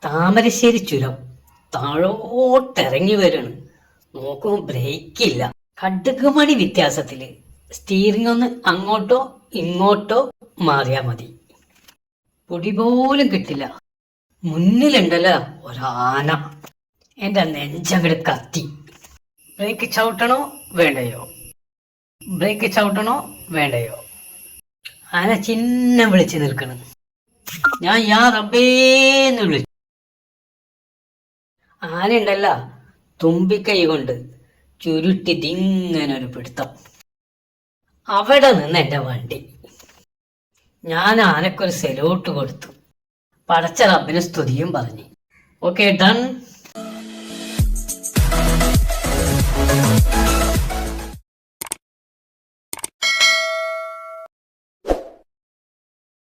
താമരശ്ശേരി ചുരം താഴോട്ടിറങ്ങി വരാണ്. നോക്കുമ്പോ ബ്രേക്കില്ല. കടുകുമണി വ്യത്യാസത്തില് സ്റ്റീറിംഗ് ഒന്ന് അങ്ങോട്ടോ ഇങ്ങോട്ടോ മാറിയാ മതി. പൊടി പോലും കിട്ടില്ല. മുന്നിലുണ്ടല്ലോ ഒരാന. എന്റെ നെഞ്ചങ്ങട് കത്തി. ബ്രേക്ക് ചവിട്ടണോ വേണ്ടയോ, ബ്രേക്ക് ചവിട്ടണോ വേണ്ടയോ? ആന ചിഹ്നം വിളിച്ച് നിൽക്കണം. ഞാൻ യാ റബ്ബേന്ന് വിളിച്ചു. ആന ഉണ്ടല്ല തുമ്പിക്കൈ കൊണ്ട് ചുരുട്ടി ദിങ്ങനൊരു പിടുത്തം. അവിടെ നിന്ന് എന്റെ വണ്ടി. ഞാൻ ആനക്കൊരു സെലൂട്ട് കൊടുത്തു. പടച്ച റബ്ബിന് സ്തുതിയും പറഞ്ഞു. Okay done.